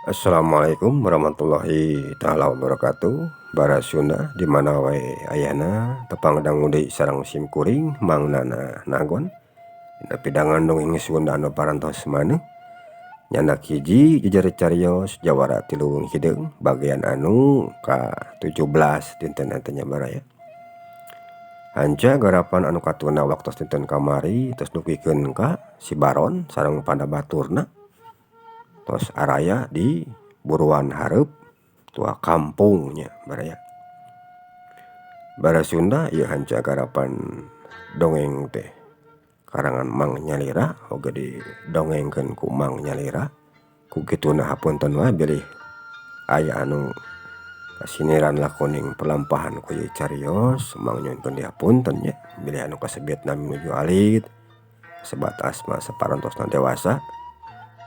Assalamualaikum warahmatullahi taala wabarakatuh. Bara Sunda di mana wae ayana tepang dangudi sareng simkuring mangnana nagon pidangan dongeng Sunda anu parantos maneh nyanak hiji jejer cariyos Jawara Tiluhung Hideung bagian anu ka-17 dinten antenya baraya. Hanca garapan anu katuna waktos dinten kamari terus nukikeun ka si Baron sareng pada baturna tos araya di buruan hareup tua kampungnya baraya. Bara Sunda ieu hanca garapan dongeng teh karangan Mang Nyalira oge didongengkeun ku Mang Nyalira. Ku kituna hapunten wae bilih aya anu kasiniran lakoning pelampahan ku ieu cariyos Mang nyuhunkeun dihapunten nya bilih anu kasebetna nuju alit sebatas mah saparantosna dewasa.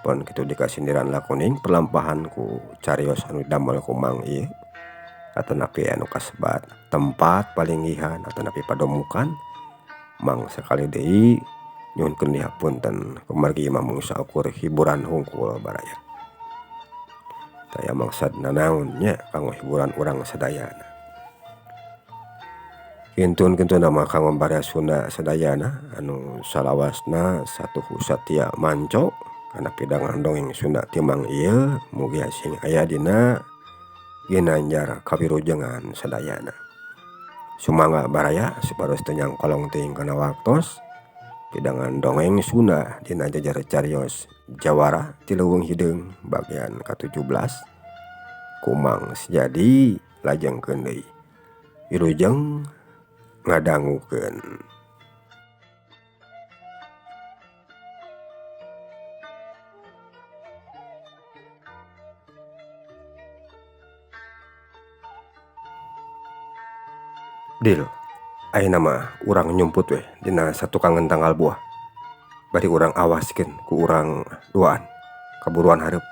Pon kitu dikasindiran lakoning perlampahan ku cariyos anu damel ku Mang ieu atanapi anu kasebat tempat palinggihan atanapi padomukan Mang sakali deui nyuhunkeun dihapunten kumargi mamung saukur hiburan hungkul baraya. Taya maksad nanaon nya kanggo hiburan urang sadayana. Kintun-kintuna mah kanggo bara Sunda sadayana anu salawasna satuhu satia manco kana pidangan dongeng Sunda ti Mang ieu mugi asing aya dina ginanjar kawilujengan sadayana. Sumangga baraya supados teu nyangkolong teuing kana waktos pidangan dongeng Sunda dina jejer cariyos Jawara Tiluhung Hideung bagian ka-17 ku Mang Sejadi lajengkeun deui wilujeng ngadangukeun. Dil, ayeuna mah urang nyumput we dina satukangan tanggal buah. Bari urang awaskeun ku urang duaan kaburuan hareup.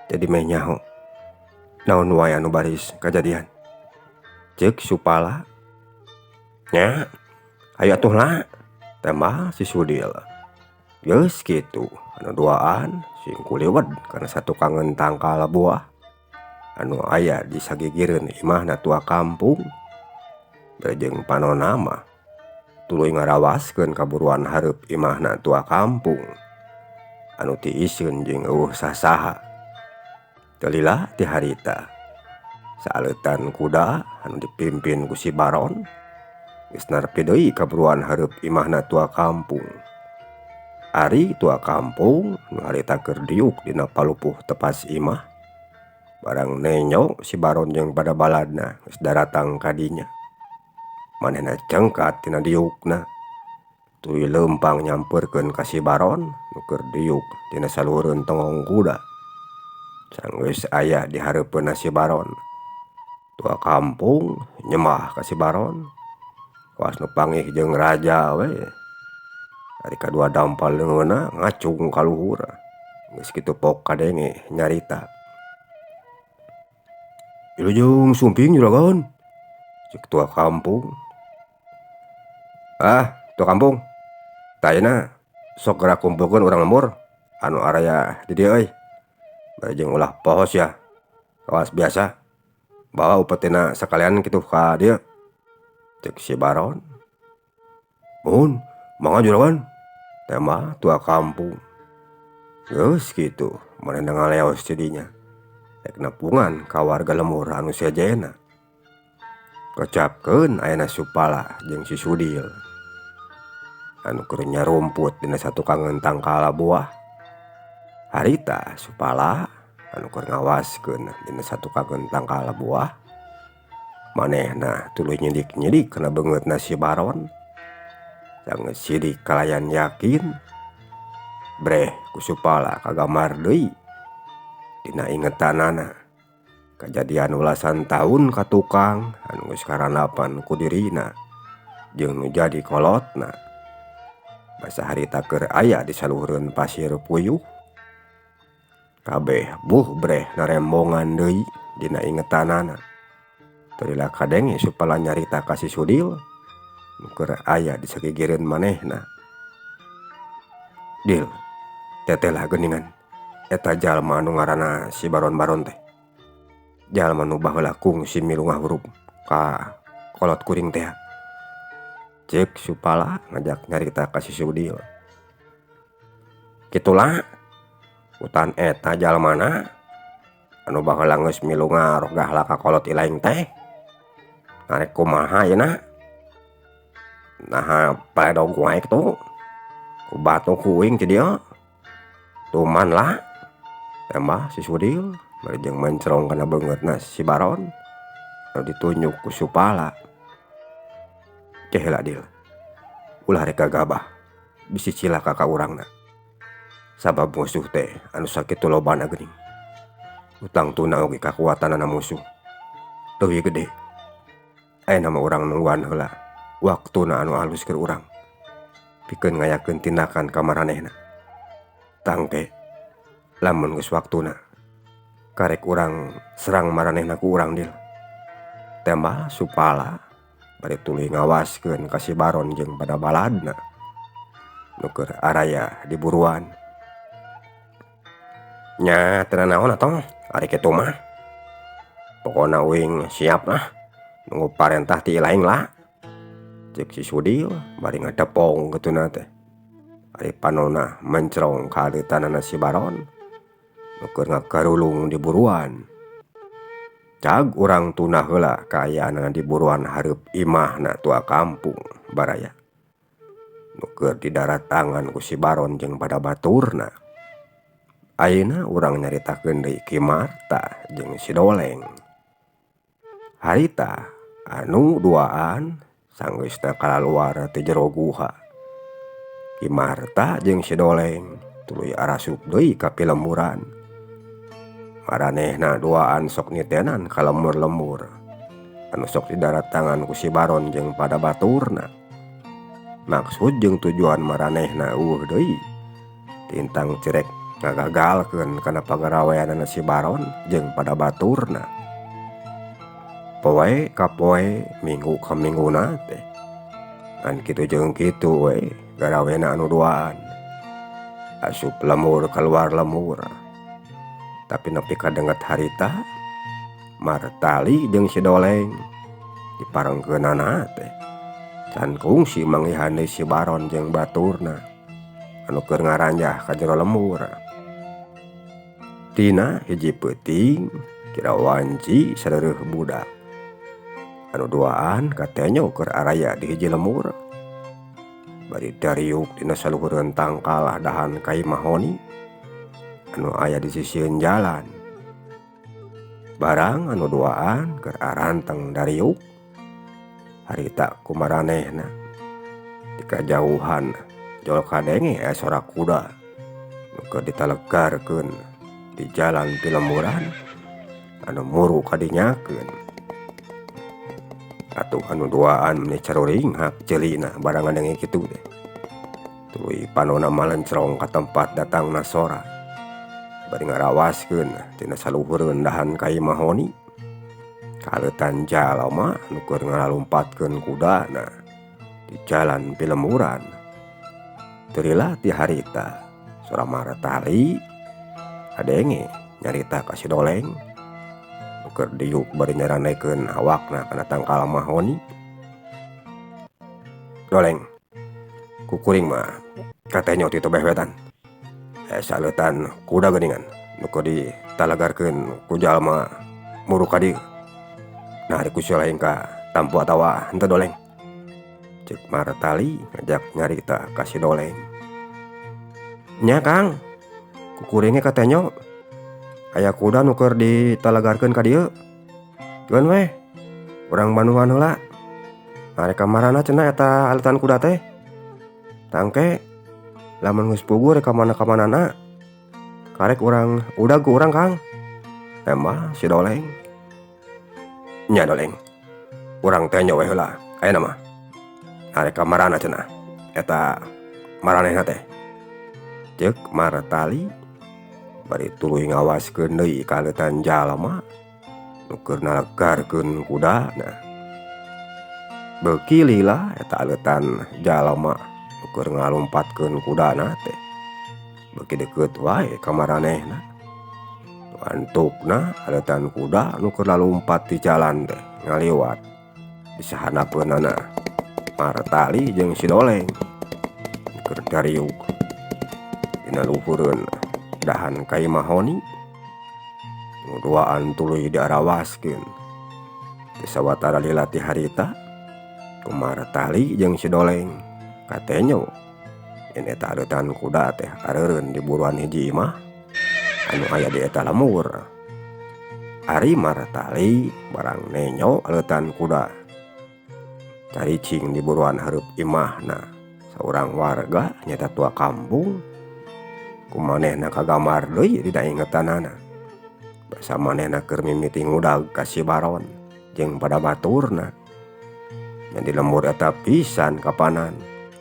Jadi meh nyaho. Naon wae anu baris kajadian? Ceuk Supala. Nya, hayu atuh la. Tembah si Sudil. Geus kitu, anu duaan sing kuliwed kana satukangan tangkal buah anu aya di sagigireun imahna tua kampung. Jeung panonna mah tuluy ngarawaskeun kaburuan hareup imahna tua kampung anu tiisieun jeung eueuh sasaha. Teu lila ti harita saaleutan kuda anu dipimpin ku si Baron geus narepi deui kaburuan hareup imahna tua kampung. Ari tua kampung nu harita keur diuk dina palupuh tepas imah barang nenyo si Baron jeung pada baladna geus daratang ka dinya. Manehna cengkat tina diukna tuluy leumpang nyampeurkeun ka si Baron nu keur diuk tina saluhureun tongong kuda. Sanggeus aya di hareupeunna si Baron, tua kampung nyemah ka si Baron was nu panggih jeung raja we. Ari kadua dampal leungeunna ngacung ka luhur. Geus kitu pok kadenge nyarita. "Wilujeng sumping juragan," ceuk tua kampung. "Ah, tua kampung, tah ayeuna sok geura kumpulkeun urang lembur anu araya di dieu euy. Bari jeung ulah pohos ya. Kawas biasa. Bawa upetina sakalian kitu ka dieu," ceuk si Baron. "Muhun, mangga juragan," tembah tua kampung. Geus kitu manehna ngaleos ti dinya. Rek nepungan ka warga lembur anu sejena. Kocapkeun ayana Supala jeung si Sudil anu keur nyarumput dina satukangan tangkal buah. Harita Supala anu keur ngawaskeun dina satukangan tangkal buah. Manehna tuluy nyidik-nyidik kana beungeutna si Baron. Sanggeus sidik kalayan yakin breh ku Supala kagamar deui dina ingetanana kajadian ulasan taun ka tukang anu geus karanapan ku dirina jeung nu jadi kolotna. Basa harita keur aya di saluhureun pasir puyuh. Kabeh buh breh narembongan deui dina ingetanana. Teu lila kadenge Supala nyarita ka si Sudil nu keur aya di sagigireun manehna. "Dil, teteh lah geuningan. eta jalma anu ngaranna si Baron-baron teh. Jalma nu baheula kungsi milu ngahurup ka kolot kuring teh. Cek Supala ngajak nyarita ka si Sudil. Kitulah hutan eta jalmana anu baheula geus milu ngarogah ka kolot ilaing teh. Narek kumaha yeuna? Nah paledog wae kitu. Ku batu kuing ti dieu. Tuman lah. Tembah si Sudil bari jeung mencrong kana beungeutna si Baron anu ditunjuk ku Supala. Teh heula Dil. Ulah rek gagabah bisi cilaka ka urangna. Sabab musuh teh anu sakitu lobana geuning. Utang tuna oge kakuatanana musuh leuwih gede. Ayeuna mah urang nungguan heula waktuna anu alus keur urang pikeun ngayakeun tindakan ka maranehna. Tangke lamun geus waktuna karek urang serang maranehna ku urang Dil. Tembah Supala bari tuluy ngawaskeun ka si Baron jeung pada baladna nu keur araya di buruan. Nya teu naon atong ari kitu mah. Pokona uing siap lah nunggu parentah ti ilaing lah. Cek si Sudil bari ngadepong getuna teh. Ari panonna mencrong ka aleutanana si Baron nu keur ngakarulung di buruan. Cag urang tuna heula kaayaanna di buruan hareup imahna tua kampung baraya nu keur didaratangan ku si Baron jeung pada baturna. Ayeuna urang nyaritakeun deui Ki Marta jeung si Doleng. Harita anu duaan sanggeusna kalaluar ti jero guha. Ki Marta jeung si Doleng tuluy arasup deui ka pilemuran. Maranehna duaan sok nitenan ka lemur-lemur anu sok didaratangan ku si Baron jeung pada baturna. Maksud jeung tujuan maranehna deui tintang cirek ngagagalkeun kana pagaraweanana si Baron jeung pada baturna. Poe ka poe, minggu ka mingguna teh ngan kitu jeung kitu we garawena anu duaan. Asup lemur keluar lemur. Tapi nepi ka denget harita Martali jeung si Doleng diparengkeunana teh can kungsi manggihan deui si Baron jeung baturna anu keur ngaranjah ka jero lemur. Tina hiji peuting kira wanci sadereuh budak anu duaan katenyo keur araya di hiji lemur. Bari dariuk dina saluhureun tangkal dahan kai mahoni anu aya di sisieun jalan. Barang anu duaan keur aranteng dariuk harita ku maranehna di kajauhan jol kadenge aya sorak kuda nu keur ditalegarkeun di jalan pilemuran anu muru kadinyakeun. Atuh anu duaan meni caruring hak ceulina barang ngadenge kitu teh tuluy panonna malencrong ka tempat datangna sora bari ngarawaskeun tina saluhureun dahan kai mahoni ka aleutan jalma nu keur ngalalumpatkeun kudana di jalan pilemuran. Teu lila ti harita sora Martali adenge nyarita ka si Doleng nu keur diuk bari nyaranekeun awakna kana tangkal mahoni. Doleng, kukuring mah katenyo ti teu behwetan. Saleutan kuda geuningan nu keur ditalagarkeun ku jalma muru ka dieu. Nah ari ku laeng ka tampu atawa henteu Doleng. Cek Martali ngajak nyarita ka si Doleng. Nya Kang, kukuringe katenyo aya kuda nu keur ditalagarkeun ka dieu. Geun weh, urang Bandungan heula. Arek kamarana cenah eta aleutan kuda teh. Tangke lamun geus puguh rek ka mana-kamanana karek urang udag ku urang Kang. Emah si Doleng. Nya Doleng, urang teh nya we heula ayeuna mah arek ka marana cenah eta maranehna teh. Ceuk Martali bari tuluy ngawaskeun deui ka aleutan jalma nu keur nalegarkeun kudana. Beuki lila eta aleutan jalma nu keur ngalumpatkeun kudana teh beki deket wae ka maranehna. Antukna aletan kuda nu keur lalumpat di jalan teh ngaliwat di sahanapeunana Martali jeung si Doleng keur dariuk dina luhureun dahan kai mahoni nu duaan tuluy diarawaskeun teu sawatara lila ti harita ku Martali jeung si Doleng katenyo yen eta aletan kuda teh areureun di buruan hiji imah anu aya di eta lemur. Ari Martali barang nenyo aletan kuda caricing di buruan hareup imahna saurang warga nyata tua kampung kumanehna kagamar deui dina ingetanana basa manehna keur mimiti ngudag ka si Baron jeung pada baturna nya di lemur eta pisan kapanan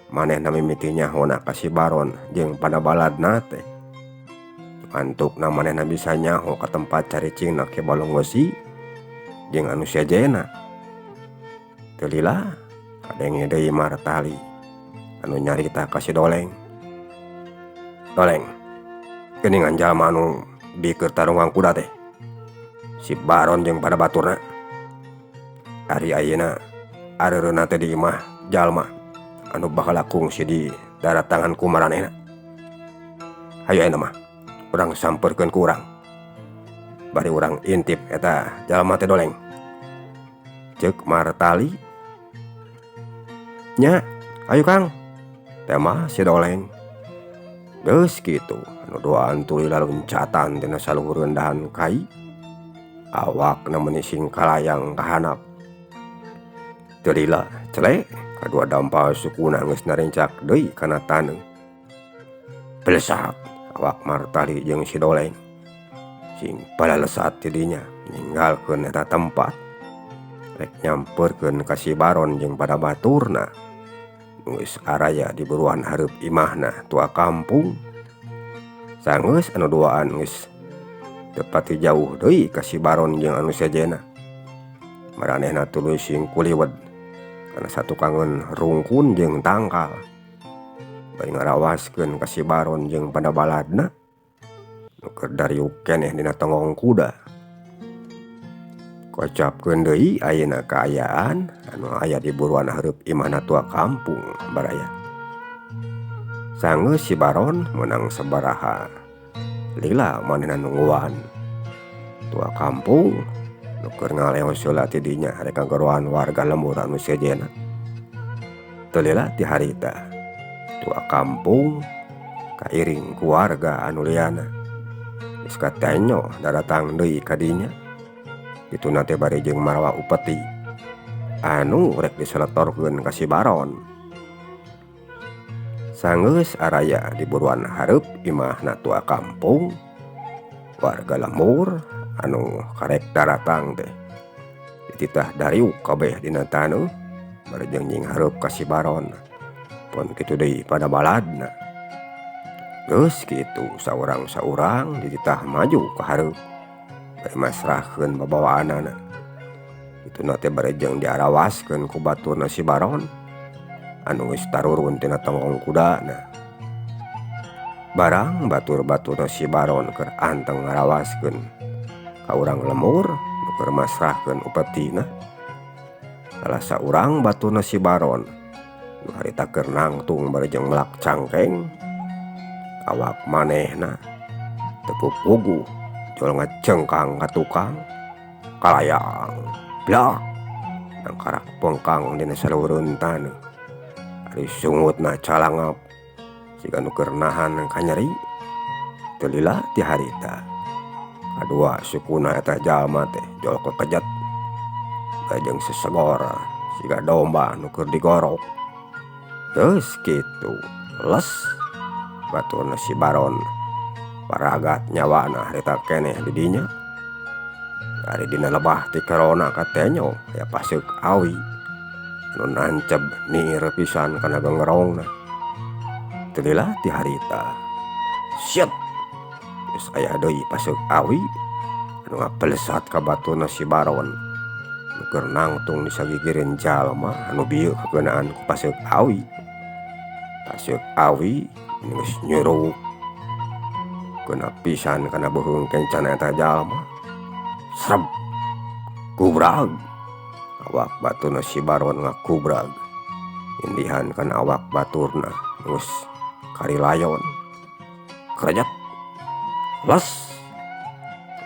manehna mimiti nyahona ka si Baron jeung pada baladna teh. Antukna manehna bisa nyaho ka tempat caricingna ke balong wesi jeung anu sejena. Teu lila kadenge deui Martali anu nyarita ka si Doleng. Doleng, geuningan jalma anu bikeur tarungang kuda teh. Si Baron jeung pada baturna. Ari ayeuna areureunna teh di imah jalma anu bakal kungsi di daratangan ku maranehna. Hayu ayeuna mah urang sampeurkeun ku urang. Bari urang intip eta jalma teh Doleng. Ceuk Martali. Nya, ayo Kang. Teh mah si Doleng. Geus kitu, anu duaan tuluy laluncatan tina saluhureun dahan kai. Awakna menising kalayang kahanap. Teu lila celek kadua dampal sukuna geus narincak deui kana taneuh. Belesat awak Martali jeung si Doleng sing palelesat ti dinya ninggalkeun eta tempat rek nyampeurkeun ka si Baron jeung pada baturna nu geus araya di buruan hareup imahna tua kampung. Sangeus anu duaan geus teu pati jauh deui ka si Baron jeung anu sejena. Maranehna tuluy sing kuliwed kana satukangeun rungkun jeung tangkal. Bari ngarawaskeun ka si Baron jeung pada baladna nu keur dariuk keneh dina tonggong kuda. Kocapkeun deui ayeuna kaayaan anu aya di buruan hareup imahna tua kampung baraya. Sangeus si Baron meunang sabaraha lila manehna nungguan tua kampung nu keur ngaleos heula ti dinya rek ngagoroan warga lemur anu sejena. Teu lila ti harita tua kampung kairing ku warga anu liana geus katenyo daratang deui ka dinya. Dituna teh bari jeung marawa upeti anu rek diseletorkeun ka si Baron. Sangeus araya di buruan hareup imahna tua kampung, warga lemur anu karek daratang teh dititah dariuk kabeh dina taneuh bari jeung nying hareup ka si Baron. Pun kitu deui pada baladna. Geus kitu saurang-saurang dititah maju ka hareup bari masrahkeun babawaanana. Kituna teh bari jeung diarawaskeun ku baturna si Baron anu geus tarurun tina tonggong kudana. Barang batur-baturna si Baron keur anteng ngarawaskeun ka urang lemur nu keur masrahkeun upetina. Salah saurang baturna si Baron nu harita keur nangtung bari jeung melak cangkeng. Awak manehna teu puguh jol ngacengkang ka tukang kalayang blak nangkarak pengkang dina saluhureun taneuh. Ari sungutna calangap siga nu keur nahan ka nyeri. Teu lila ti harita kadua sukuna eta jalma teh jol kekejet jeung sesegor siga domba nu keur digorok. Geus kitu les baturna si Baron paragat nyawana harita keneh di dinya. Ari dina lebah ti kerona katenyo ya paseuk awi anu nanceb niir pisan kana gengerongna. Teu lila ti harita syet geus aya deui paseuk awi anu ngapelesat ka baturna si Baron nu keur nangtung di sagigireun jalma anu bieu kageunaan ku paseuk awi. Paseuk awi geus nyuruk kena pisan kana beuheung kencan eta jalma. Srep, kubrag. Awak baturna si Baron ngakubrag. Indihan kana awak baturna geus karilayon. Krejat. Les.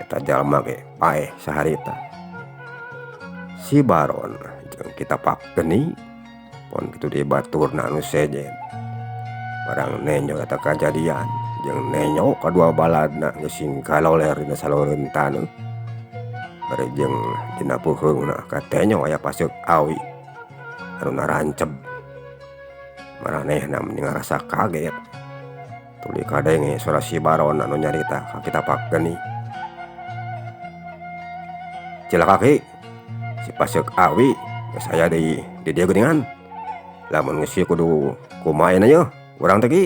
Eta jalma ge paeh saharita. Si Baron jeung kita Pak Geni pon kitu di baturna anu sejen. Barang nenyo eta kajadian jeung nenyo kadua baladna geus sing kaloler dina saleureun taneuh. Bari jeung dina beuheungna katenyo aya paseuk awi anu naranceb. Maranehna mending ngarasa kaget. Tuluy kadenge suara si Baron anu nyarita ka kita Pak Geni. Cilaka ki, si paseuk awi geus aya di dieu geuningan. Lamun geus kudu kumaha na yeuh urang teh ki.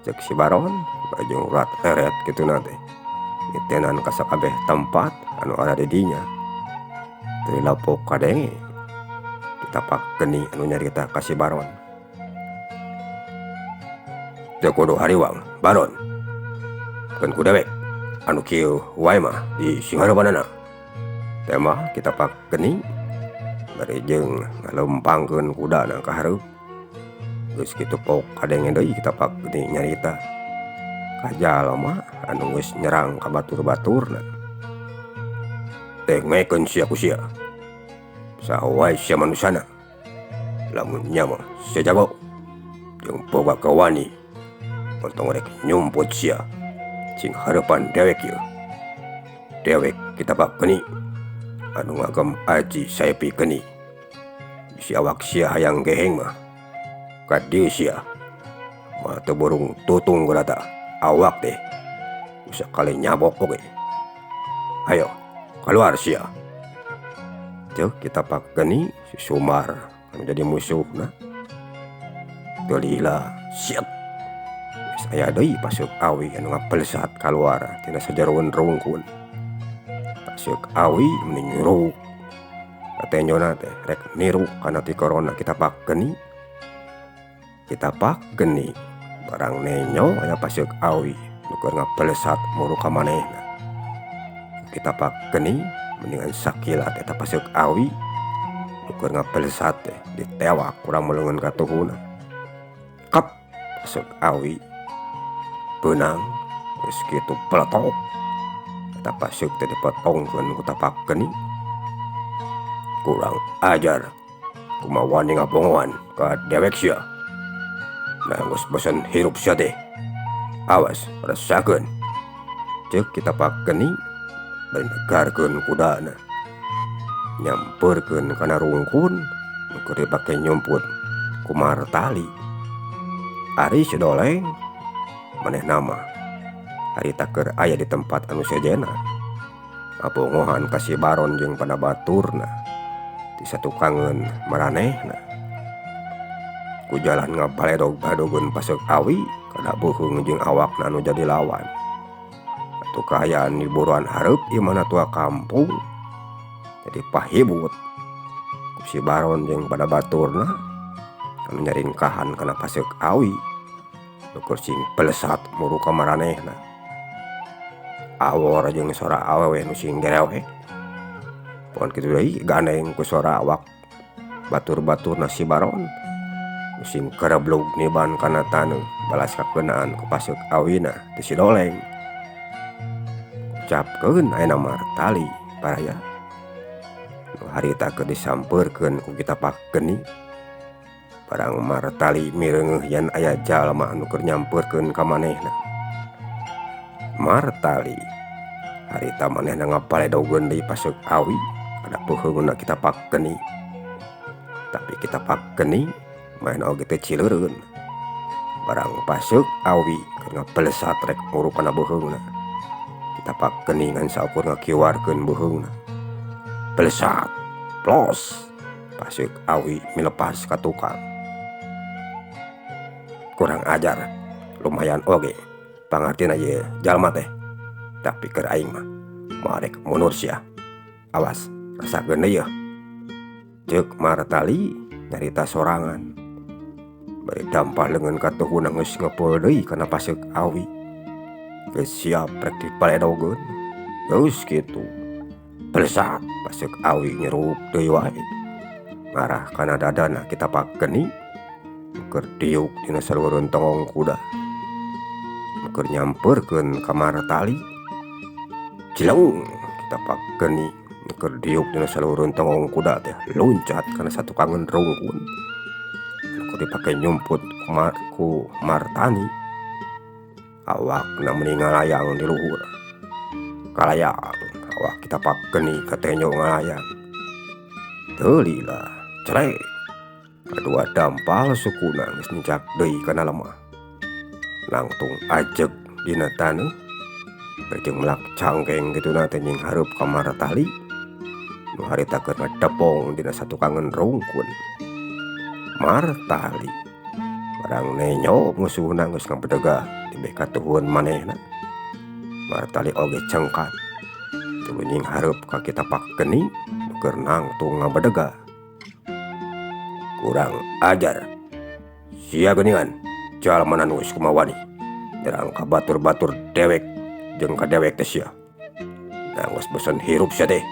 Cek si Baron jeung urat eret kituna teh. Ditenan ka sakabeh tempat anu ada di dinya. Teu lapok kadenge kita Pak Geni anu nyarita ka si Baron. Teu kudu hariwang, Baron. Keun ku dewek anu kieu wae mah di singareupanana. Teh mah kita Pak Geni bari jeung ngalempangkeun kudana ka hareup. Geus kitu pok kadenge deui kita Pak Geni nyarita ka jalma anu geus nyerang ka batur-baturna. Tengekeun sia ku sia. Saha wae sia manusana. Lamun nya mah sia jago jeung boga kawani. Ontong rek nyumput sia cing hareupan dewek ieu. Dewek kita Pak Geni anu ngagem aji Saepi Geni. Si awak sia hayang geheng mah ka dieu sia mah teu burung tutung gerata awak teh sakali nyabok oge. Ayo keluar sia. Teu kita Pak Geni si Sumar anu jadi musuhna. Teu lila siap. Geus aya deui paseuk awi anu ngapelesat kaluar tina sajeroeun rungkun. Paseuk awi mending nyuruk. Katenyona teh rek niru kana ti korona kita Pak Geni. Kita Pak Geni barang nenyo aya paseuk awi nu keur ngapelesat muru ka manehna. Kita Pak Geni mendingan sakilat eta paseuk awi nu keur ngapelesat teh ditewak kurang meleungeun ka tuhuna. Kap paseuk awi beunang geus kitu peletok. Eta paseuk teh dipotongkeun ku ta Pak Geni. Kurang ajar kumaha wani ngabongoan ka dewek sia. Nah geus bosan hirup sia teh. Awas rasakeun. Ceuk kita Pak Geni bari negarkeun kudana. Nyampeurkeun kana rungkun nu keur dipake nyumput ku martali. Ari sidoleng manehna mah harita keur aya di tempat anu sejenna. Abongohan ka si Baron jeung pada baturna. Di satukangeun maranehna. Ku jalan ngabaledog-badogeun paseuk awi kada beuheung jeung awakna anu jadi lawan. Atuh kaayaan di buruan hareup ieu mana tua kampung. Jadi pahibut ku si Baron jeung pada baturna anu nyaringkahan kana paseuk awi nu keur sing pelesat muru ka maranehna. Awor jeung sora awewe nu sing gerewek. Pohon kitu deui gandeng ku sora awak batur-baturna si Baron. Musim kereblug niban kana taneuh balas kakeunaan ku paseuk awina ti si doleng. Ucapkeun ayeuna martali paraya. Nu harita keur disampeurkeun ku kita Pak Geni. Barang martali mireungeuh yan aya jalma anu keur nyampeurkeun ka manehna. Martali harita manehna ngapaledogeun deui paseuk awi kada beuheungna kita Pak Geni. Tapi kita Pak Geni main oge teu cileureun. Barang paseuk awi keur ngapelesat rek muru kana beuheungna. Kita Pak Geni ngan saukur ngakiwarkeun beuheungna. Pelesat, plos. Paseuk awi milepas ka tukang. Kurang ajar, lumayan oge pangartina ieu jalma teh. Tapi keur aing mah moal rek mundur sia. Awas rasakeun deui yeuh. Ceuk martali nyarita sorangan. Bari dampah leungeun ka tuhuna geus ngeupul deui kana paseuk awi. geus siap rek dipaledogeun. Geus kitu pelesat pasek awi nyerup deui wae ngarah kana dadana kita pakeni keur diuk dina salureun tongong kuda keur nyamperkeun ka Martali. Cileng kita pakeni keur diuk dina salureun tongong kuda teh loncat kana satukangan rungkun keur dipake nyumput ku Martani. Awakna meni ngalayang di luhur kalayang awak kita pakeni katenyo ngalayang teulila celek kadua dampal sukuna geus nincak deui kana lemah langtung ajeg dina taneuh jeung melak cangkeng kituna teh nying hareup ka Martali nu harita keur ngadepong dina satukangan rungkun. Martali barang nenyo musuhna geus ngabedegah tibeh katuhun manehna. Martali oge cengkat tuluy nying hareup ka kita pakeni keur nangtung ngabedegah. Kurang ajar sia geuningan jalma nu geus kumawani nyerang ka batur-batur dewek jeung ka dewek teh sia. Nangos beuseun hirup sia teh.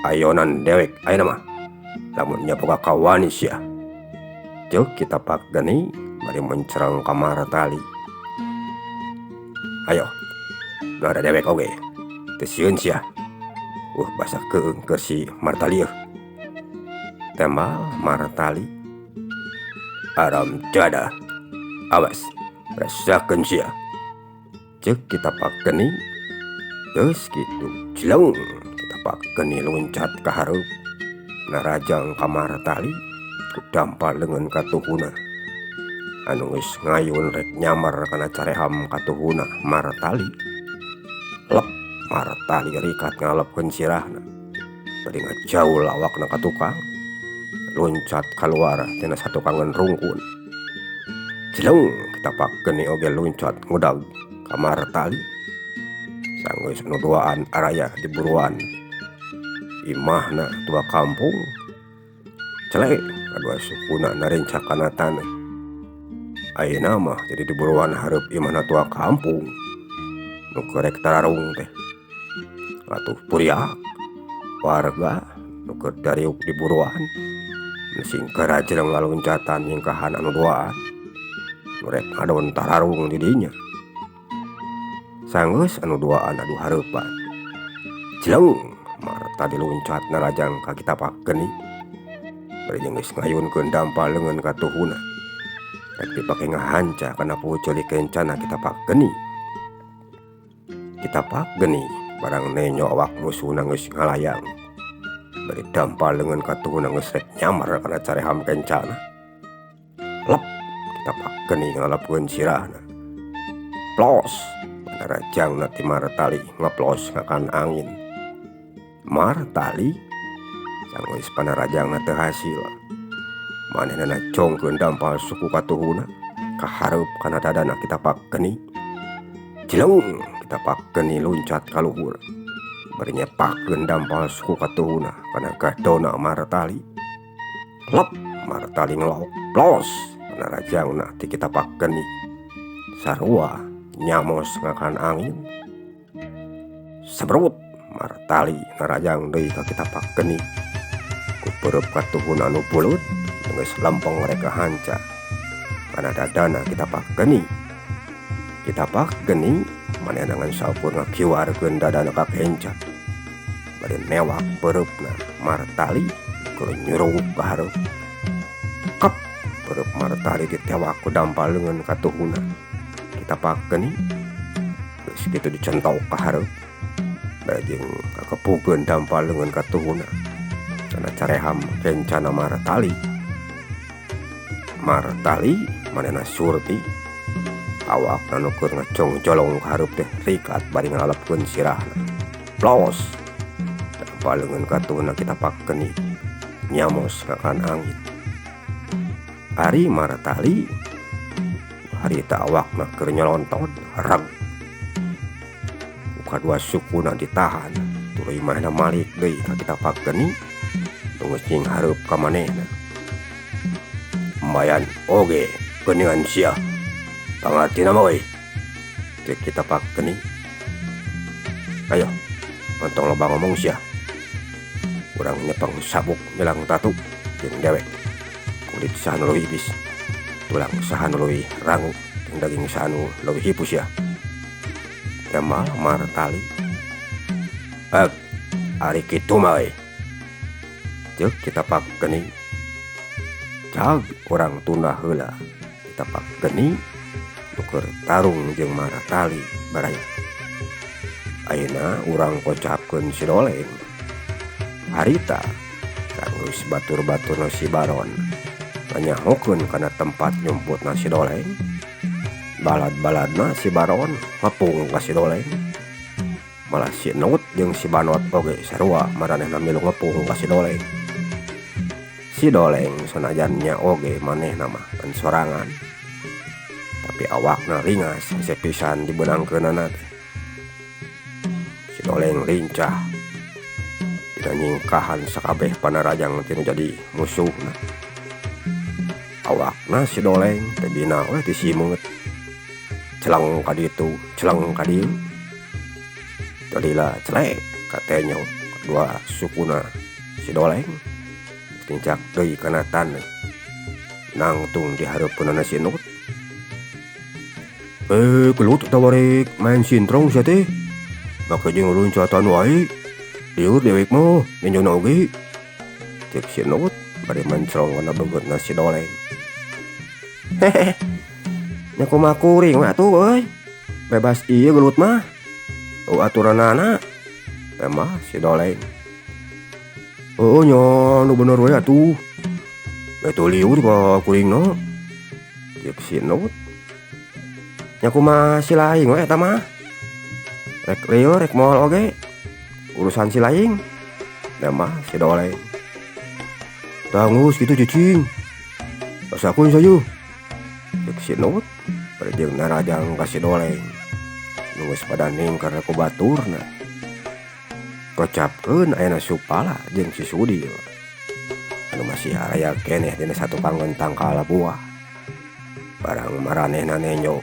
Ayonan dewek ayeuna mah lamun nya boga kawani sia. Ceuk kita pakeni bari mencerang ka Martali. Ayo nu ada dewek oge teu sieun sia. Basa keung keur si Martali yeuh. Tembal Martali. Aram dada awas rasakeun sia. Ceuk kita pakeni geus kitu cileng kita pakeni loncat ka hareup narajang ka Martali ku dampal leungeun katuhuna anu geus ngayun rek nyamar kana careham katuhuna Martali. Lep Martali rikat ngalepkeun sirahna bari ngajaul awakna ka tukang loncat kaluar tina satukangan rungkun. Cileng kita pakeni oge loncat ngudag ka Martali sanggeus anu duaan araya di buruan imahna tua kampung. Celek kadua sukuna narencak kana taneuh. Ayeuna mah jadi di buruan hareup imahna tua kampung nu keur rek tararung teh. Atuh puriak warga nu keur dariuk di buruan sing karajreng ngaloncatan nyingkahan anu duaan nu rek ngadon tararung di dinya. Sanggeus anu duaan adu hareupan. Cileng Martali loncat narajang ka kita pakeni bari geus ngayunkeun dampal leungeun katuhuna rek dipake ngahanca kana pucul kencana kita pakeni. Kita pakeni barang nenyo awak musuhna geus ngalayang bari dampal leungeun katuhuna geus rek nyamar kana careham kencana. Lep kita pakeni ngalepkeun sirahna. Plos narajangna ti Martali ngeplos ngakan angin. Martali sanggeus panarajangna teu hasil manehna congkeun dampal suku katuhuna ka hareup kana dadana kita pakeni. Cileng kita pakeni loncat ka luhur bari nyepakeun dampal suku katuhuna kana gadona Martali. Lep Martali ngelok plos panarajangna ti kita pakeni sarua nyamos ngakan angin. Sabrut Martali narajang deui ka kita pakeni ku peureub katuhun anu pulut geus lempeng rek kahanca kana dadana kita pakeni. Kita pakeni manehna ngan sampurna kiwarkeun dadana ka kenca bari newak peureupna Martali keur nyurup ka hareup. Kep peureub Martali ditewak ku dampal leungeun katuhuna kita pakeni geus kitu dicentok ka hareup bari jeung kakepukeun dampal leungeun katuhuna kana careham kencana Martali. Martali manehna surti awakna nu keur ngecong jolong ka hareup teh rikat bari ngalepkeun sirahna. Plos dampal leungeun katuhuna kita pakeni nyamos ngakan angin. Ari Martali harita awakna keur nyolontot reg kadua sukuna ditahan tuluy manehna malik deui ka kita pakeni geus nying hareup ka manehna. Mayan oge geuningan sia pangartina mah we Cek kita pakai nih. Ayo, mantong loba ngomong sia. Urang nyepeng sabuk nyelang tatu jeung dewek. Kulit sahanu leuwih ibis. Tulang sahanu leuwih rangu jeung daging sahanu leuwih hipus ya. Kemal martali. Ari kitu mah we. Ceuk kita pakai nih. Cag orang tunda heula. Kita pakai nih. Nuker tarung jeung martali baraya. Ayeuna urang kocapkeun si Doleng. Harita geus batur-baturna si Baron nanyahokeun kana tempat nyumputna si Doleng. Balad-baladna si Baron ngepung ka si Doleng. Malah si Nut jeung si Banot oge sarua maranehna milu ngepung ka si Doleng. Si Doleng sanajannya oge manehna mah kan sorangan. Tapi awakna ringas sepisan dibeunangkeunana teh. Si Doleng lincah dina nyingkahan sakabeh panarajang tinu jadi musuhna. Awakna si Doleng teh dina we ti simeut. Celeng ka ditu, celeng ka dieu. Jadilah celek katanya kedua sukuna si Doleng. Tincak deui kana taneuh. Nangtung dihareupeunana si Nut. Kelut tawarek main sintrong sia teh. Make jeung loncatan wae. Lieur dewek mah nyenjona oge. Cek si Nut bari mencrong kana beugutna si Doleng. Hehehe. Nya kumaha kuring we atuh euy. Bebas ieu gelut mah. Aturanana. Teh mah si Doleng. Oh nya nu bener we atuh. Betul liur ka kuringna. Cek si Nut. Nya kumaha si laing we eta mah. Rek lieur rek moal oge. Urusan si laing. Teh mah si Doleng. Tangus kitu cicing. Rasakeun sayu. Cek si Nut bari jeung narajang ka si Doleng. Nu geus pada ningker ku baturna. Kocapkeun ayeuna Supala jeung si Sudi. Anu masih aya keneh dina satu kangentang kalabuah. Barang maranehna nenyo.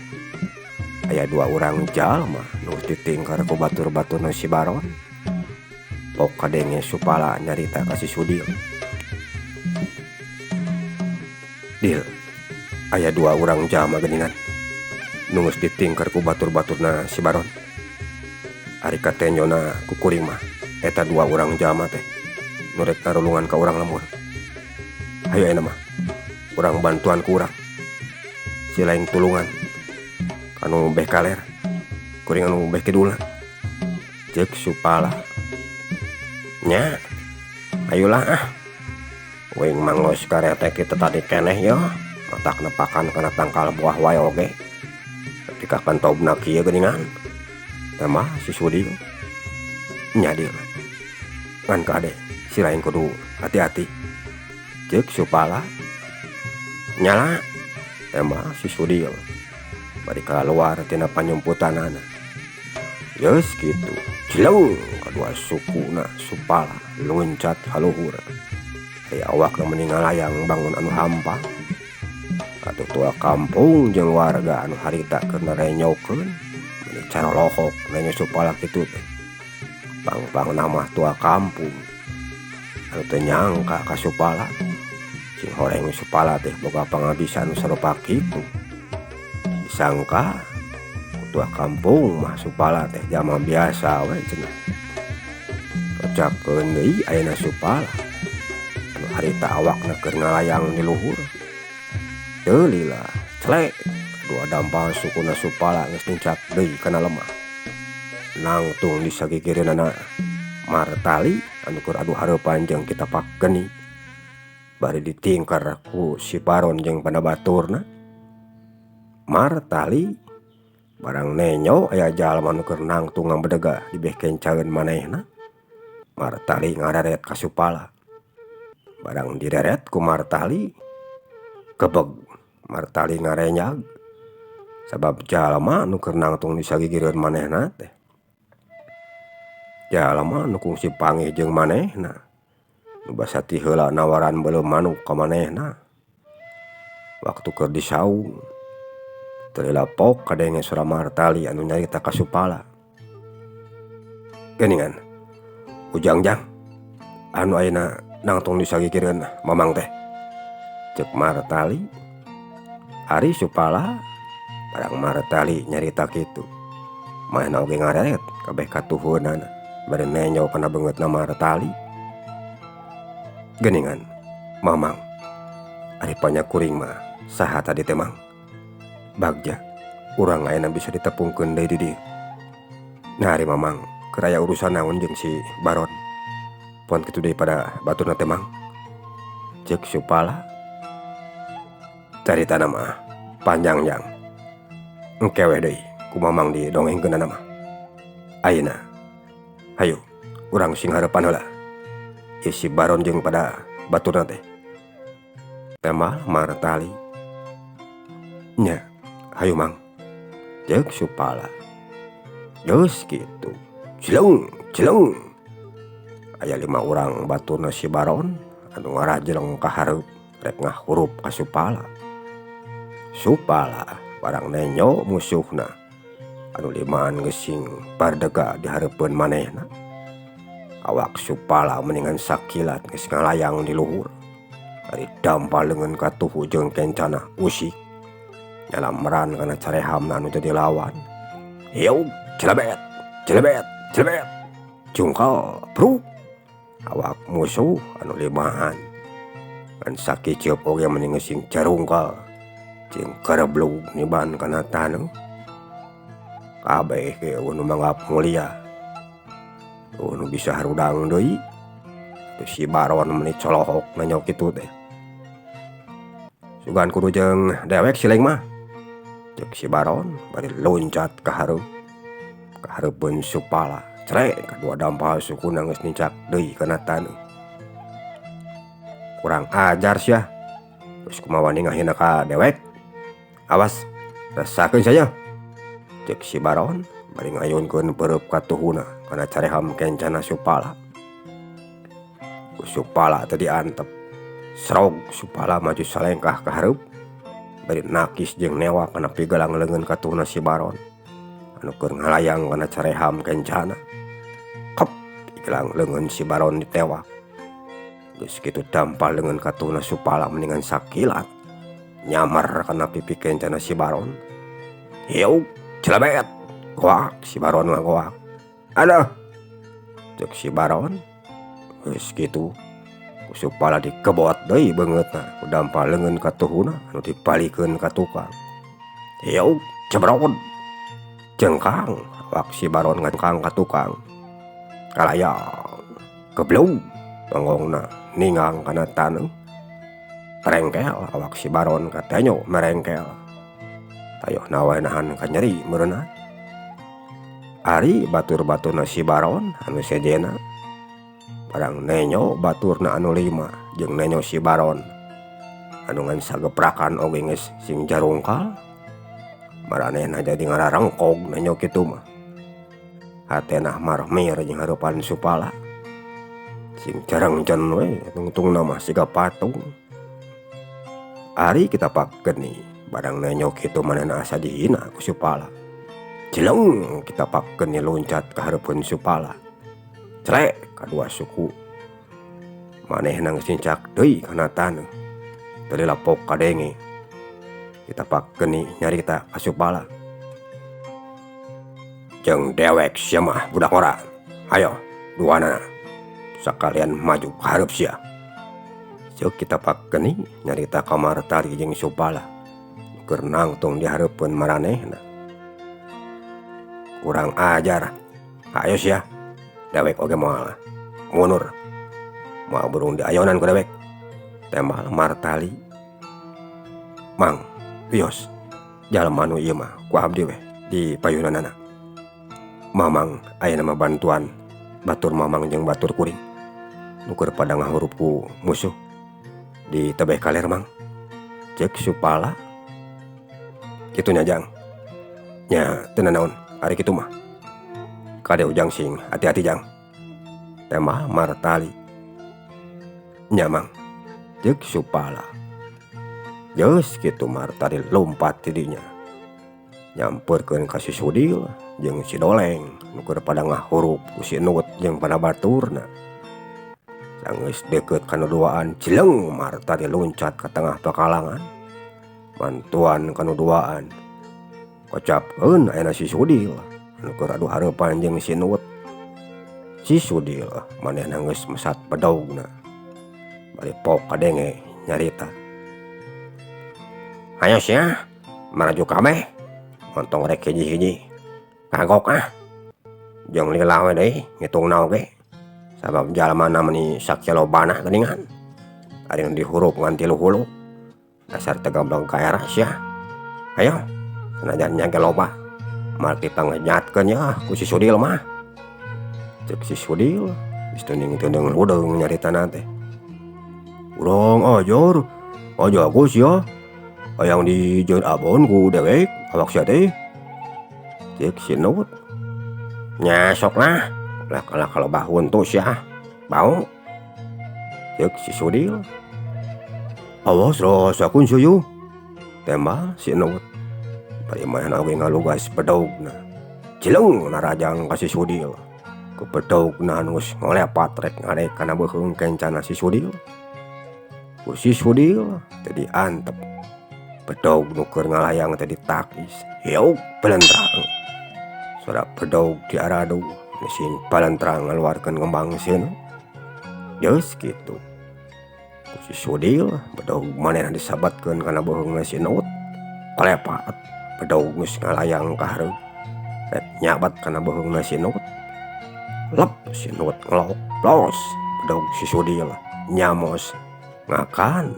Aya dua urang jalma nu ditingker ku batur-baturna si Baron. Pok kadenge Supala nyarita ka si Sudi. Dil. Aya dua urang jalma geuningan. Nu geus ditingker ku batur-baturna si Baron. Ari katenyona ku kuring mah eta dua urang jalma teh nu rek narulungan ka urang lemur. Hayu ayeuna mah urang bantuan ku urang. Si laing tulungan kanu beh kaler. Kuring anu beh kidulna. Ceuk Supala. Nya. Ayulah ah. Wing manglos karete kitu tadi keneh ya. Matak nepakan kana tangkal buah wae oge. Ketika kantobna kieu geuningan. Teh mah si Sudi. Nya dieu. Ngan kade si lain kudu hati-hati. Ceuk Supala. Nyala. Teh mah si Sudi. Bari kaluar tina panyumputanana. Geus kitu. Cileung kadua sukuna Supala loncat haluhur. Aya awakna mening ngalayang bangun anu hampang. Atuh tua kampung jeung warga anu harita keur narenyokeun meuni carolohok nanya Supala kitu teh. Pang nama tua kampung anu teu nyangka ka Supala. Sing horeng Supala teh boga pangabisa anu sarupa kitu. Disangka tua kampung mah Supala teh jalma biasa we cenah. Kocapkeun deui ayeuna Supala anu harita awakna keur ngalayang di luhur. Teu lila celek dua dampal sukuna Supala geus nincak deui kana lemah. Nangtung di sagigireunana martali anu keur adu hareupan jeung kita pakeuni. Bari ditingker ku si Baron jeung panabaturna. Martali barang nenyo aya jalma nu keur nangtung ngambedega di beh kencaeun manehna. Martali ngareret ka Supala. Barang direret ku Martali kebeg Martali ngarenyag sabab jalma nu keur nangtung di sagigireun manehna teh. Jalma nu kungsi pangih jeung manehna. Nu basati heula nawaran beuleum manuk ka manehna. Waktu keur disaung Telilapok kadenge surah martali anu nyarita ka Supala. Geningan, Ujang anu ayeuna nangtung disagikeun Mamang teh. Cek martali. Ari Supala barang martali nyarita kitu. Maena oge ngaret kabeh katuhunana bari nenyo kana beungeutna martali. Geningan, Mamang, ari panyakuring mah saha tadi teh Mang? Bagja, urang ayeuna bisa ditepungkeun deui di dieu. Nah ari Mamang, keur aya urusan naon jeung si Baron? Pon kitu deui pada baturna teh Mang. Cek Supala. Caritana mah panjang Jang. Engke we deui ku Mamang didongengkeunana mah. Ayeuna, hayu urang sing hareupan heula. Ieu si Baron jeung pada baturna teh. Temal martali. Nya, hayu Mang. Cek Supala. Geus kitu. Cileung. Aya 5 urang baturna si Baron anu ngarajeleng ka hareup rek ngahurup ka Supala. Supala barang nenyo musuhna anu limaan geus sing pardega di hareupeun manehna. Awak Supala mendingan sakilat geus ngalayang di luhur. Ari dampal leungeun ka tuhu jeung kencana usik. Nyalamran kana carehamna anu jadi lawan. Hiu, celebet. Jungkal, bro. Awak musuh anu limaan. Kan sakiceup oge mending sing carungkal. Jeung kareblug niban kana taneuh. Kabeh ge anu manggap mulia. Anu bisa harudang deui. Tu si Baron meuni colohok nanyo kitu teh. Sugan kudu jeung dewek sileng mah. Cek si Baron bari loncat ka hareupeun Supala. Crek kadua dampal sukuna geus nincak deui kana taneuh. Kurang ajar sia. Geus kumaha ningahina ka dewek. Awas, rasakeun saja. Cek si Baron bari ngayunkeun peureub ka tuhuna kana careham kencana Supala. Ku Supala teu diantep. Srog Supala maju salengkah ka hareup. Bari nakis jeung newa kana pigelang leungeun ka tuhuna si Baron. Anu keur ngalayang kana careham kencana. Kep, pigelang leungeun si Baron ditewak. Geus kitu dampal leungeun ka tuhuna Supala mendingan sakilat. Nyamar kana pipi kencana si Baron. Hiu, celebet. Goak si Baron ngagoak. Aduh. Cek si Baron. Geus kitu Supala dikebot deui beungeutna ku dampal leungeun ka tuhuna anu dipalikeun ka tukang. Hiu, cebrot. Jengkang awak si Baron ngangkang ka tukang. Kalayang. Keblug. Tonggongna ningang kana taneuh. Merengkel awak si Baron katenyo merengkel. Tayoh nawe nahan ka nyeri meureunna. Ari batur-baturna si Baron anu sejena. Barang nenyo baturna anu 5 jeung nenyo si Baron anu ngan sageprakan oge geus sing jarungkal. Maranehna jadi ngararengkog nenyo kitu mah. Hatena marmir jeung hareupan Supala. Sing carengcen we tungtungna mah siga patung. Ari kita pakeun barang nenyo kitu manehna asa dihina ku Supala. Cileung kita pakeun loncat ka hareupeun Supala. Crek kadua suku. Manehna geus cincak deui kana taneuh. Telilapok kadenge. Kita pakeun nyarita ka Supala. Jeung dewek sia mah budak ora. Hayo, duana sakalian maju ka hareup sia. Ceuk kita pakeun nyarita ka martali jeung Supala. Keur nangtung di hareupeun maranehna. Kurang ajar. Hayo sia. Dewek oge moal mundur. Moal burung diayonan ku dewek. Tembal martali. Mang, wios. Jalma anu ieu mah ku abdi we di payunanana. Mamang ayeuna mah bantuan batur Mamang jeung batur kuring. Nu keur pada ngahurup ku musuh di tebeh kaler Mang. Cek Supala. Kitu nya Jang. Nya teu naon ari kitu mah. Kade Ujang sing hati-hati Jang. Tema martali. Nya Mang. Cek Supala. Geus kitu martali lompat ti dinya. nyamperkeun ka si Sudil jeung si Doleng nu keur pada ngahurup ku si Nut jeung pada baturna. Sanggeus deukeut kana duaan cileng Marta diluncat ka tengah pakalangan. Mantuan kanu duaan kocapkeun ayeuna si Sudil anu keur adu hareupan jeung si Nut. Si Sudil manehna geus mesat pedogna bari pok kadenge nyarita. Ayo sia maraju kabeh montong rek hiji-hiji kagok jeung lila we deui ngitungna oge sabab jalmana meni sakelobana geuningan ari nu dihurup ngan 3 hulu dasar teu gablong kaera sia. Ayo sanajan nya ge loba moal dipangejatkeun ya ku si Sudil mah. Cek si Sudil geus teuning-teuning ludeung nyaritana teh. Urang ajar ajagus ya hayang dijieun abon ku dewek awak sia teh. Cek si Nut. Nya sok lah kalau bahun tuh sia bau. Cek si Sudil. Awas rasakeun suyu tembal si Nut. Bari manehna oge ngalugas pedogna. Cileng narajang ka si Sudil. Ku pedogna anu geus ngolepat rek ngadek kana beuheung kencana si Sudil. Ku si Sudil tadi antep pedog nu keur ngalayang tadi takis hiuk pelentrang. Suara pedog di aradu mesin pelentrang ngaluarkeun kembang sinu. Geus kitu. Ku si Sudil pedog manehna disabatkeun kana beuheungna si Nut. Kalepat pedog geus ngalayang ka hareup rek nyabat kana beuheungna si Nut. Lep si Nut ngelok plos pedog si Sudil nyamos ngakan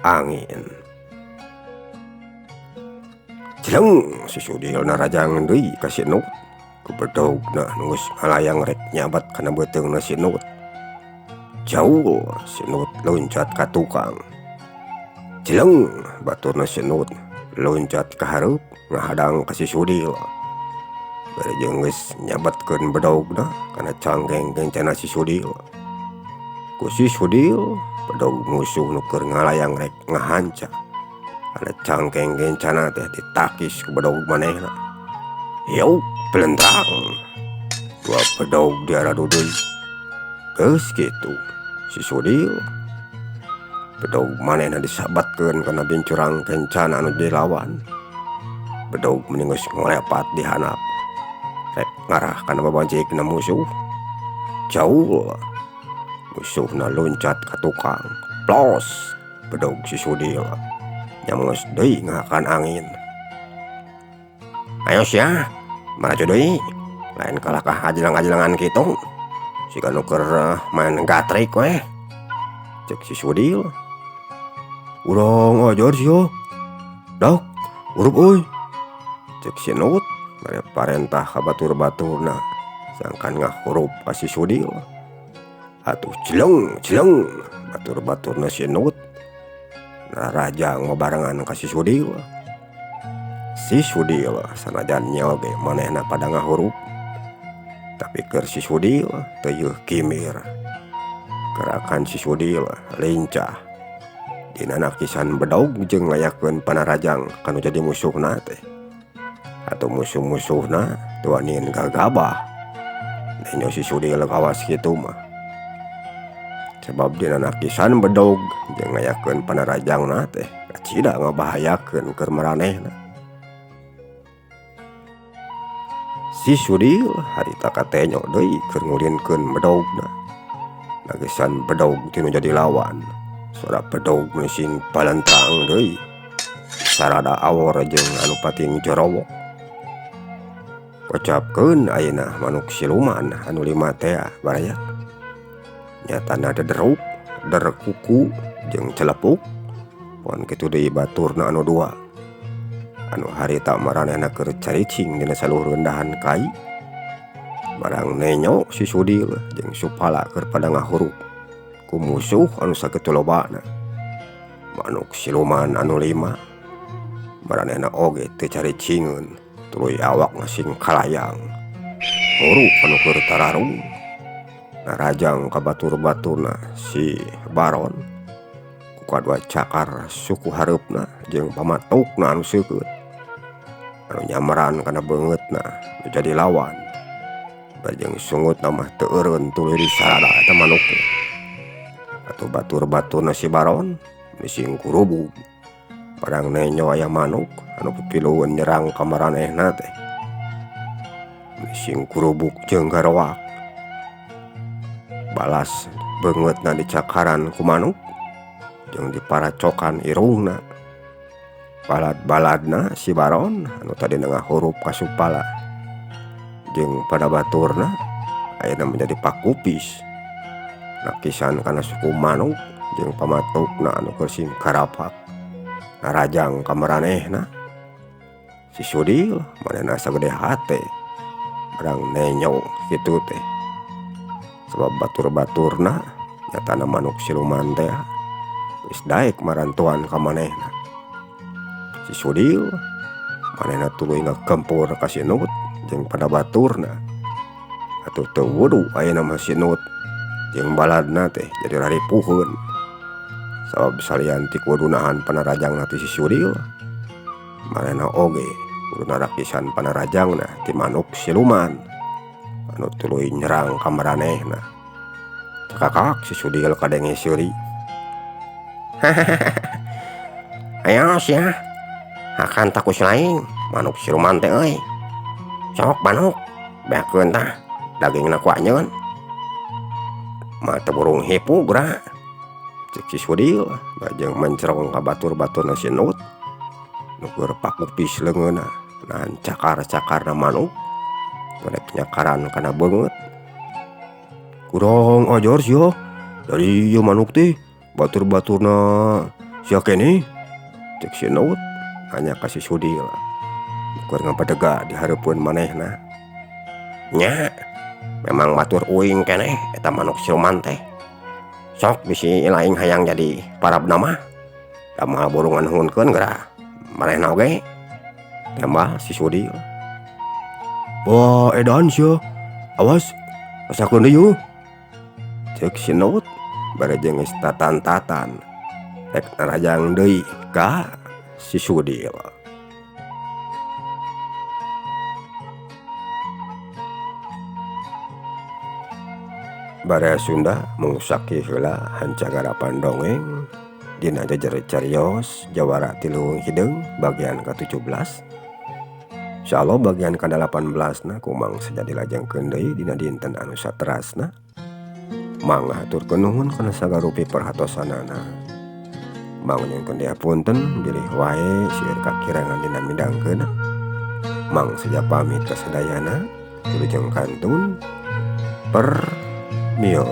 angin. Cileng si Sudil narajang deui ka si Nut ku pedogna nu geus ngalayang rek nyabat kana beuteungna si Nut. Jauh si Nut loncat ka tukang. Cileng baturna si Nut loncat ka hareup ngahadang ka si Sudil. Bari jeung geus nyabatkeun bedogna kana canggeng kencana si Sudil. Ku si Sudil pedog musuh nu keur ngalayang rek ngahanca. Kana cangkeng kencana teh ditakis ku bedog manehna. Hiuk pelentrang. Dua pedog diaradu deui. Geus kitu si Sudil bedog manehna disabatkeun kana bincurang kencana anu dilawan. Bedog mending geus ngolepat di handap rek ngarah kana babajikna musuh. Jauh musuhna loncat ka tukang. Plos bedog si Sudil nyamos deui ngakan angin. Ayo sia maju deui lain kalakah ajelang-ajelangan kitu sika nu keur main gatrik we. Cek si Sudil. Urang ajar sia dak urup euy. Cek si Nut bari parentah ka batur-baturna sangkan ngahurup ka si Sudil. Atuh cileng batur-baturna si Nut narajang mabarengan ka si Sudil. Si Sudil sanajan nya oge manehna pada ngahurup tapi keur si Sudil teu yeuh kimir. Gerakan si Sudil lincah dina nakisan bedog jeung ngayakeun panarajang kanu jadi musuhna teh. Atuh musuh-musuhna teu waniin gagabah nya si Sudil kawas kitu mah. Sebab dina nakisan bedog jeung ngayakeun panarajangna teh kacida ngabahayakeun keur maranehna. Si Sudil harita katenyo deui keur ngulinkeun bedogna. Nagesan bedog tinu jadi lawan. Suara bedog mesin palentrang deui. Sarada awor jeung anu pating jorowok. Kocapkeun ayeuna manuk siluman anu 5 teh baraya. Nyatana dederuk, derekuku jeung celepuk. Pon kitu deui baturna anu 2. Anu harita maranehna keur caricing dina saluhur rendahan kai. Barang nenyo si Sudil jeung Supala keur pada ngahurup ku musuh anu sakitu lobana. Manuk siluman anu 5 maranehna oge teu caricingeun tuluy awak ngasing kalayang. Hurup anu keur tararung narajang ka batur-baturna si Baron ku kadua cakar suku hareupna jeung pamatukna anu seukeut. anu nyamaran karena banget nah jadi lawan bajeng sungut nama teureun tuluy di sarada eta manuk teh atuh batur-batur nasi baron mising kurubug padang nenyo aya manuk anu pipilueun nyerang ka maranehna teh mising kurubug jeung garoak balas beungeutna dicakaran ku manuk jeung diparacokan irungna balad-baladna si baron anu tadi ngahurup kasupala jeung pada baturna ayeuna menjadi pakupis nakisan kana suku manuk jeung pamatukna anu keur karapak narajang ka maranehna si Sudil manehna sagede hate barang nenyo kitu teh sebab batur-baturna nyatana manuk siluman teh geus daek marantuan ka manehna si Sudil manehna tuluy ngakempur ka si Nut jeung pada baturna atuh teu wudu ayeuna mah si Nut jeung baladna teh jadi raripuheun sabab salian ti kudu nahan panarajangna ti si Sudil manehna oge kudu narakisan panarajangna ti manuk siluman anu tuluy nyerang ka maranehna cakak si Sudil kadenge seuri ayo sia akan takus laing manuk siluman teh euy sok manuk beakeun tah dagingna ku anyeun mah teu burung hipu gra cek si Sudil bajeng mencrong ka batur-baturna si Nut nu keur pakupis leungeunna nahan cakar-cakarna manuk rek nyakaran kana beungeut kurang ajar sia dari ieu manuk teh batur-baturna sia keneh cek si Nut hanya kasih Sudil keur ngapadega di hareupeun manehna nya memang batur uing keneh eta manuk siluman teh sok bisi laing hayang jadi parabna mah da mah burungan hunkeun geura manehna oge tembah si Sudil wah edan sia awas rasakeun deui yeuh cek si Nut barejeng geus tatan-tatan rek narajang deui ka si Sudil. Barea Sunda mungsaki heula hancagarapan dongeng dina jajar carios Jawara Tiluhung Hideung bagian ke-17. Insyaallah bagian ke-18 na kumang saja dilajengkeun deui dina dinten anu saterasna. Mangga haturkeun nuhun kana sagarupi perhatosanana. Mang nyungkeun dihapunten bilih wae sieun kakirangan dina midangkeun. Mang saja pamit kasadayana wilujeng kantun per mio.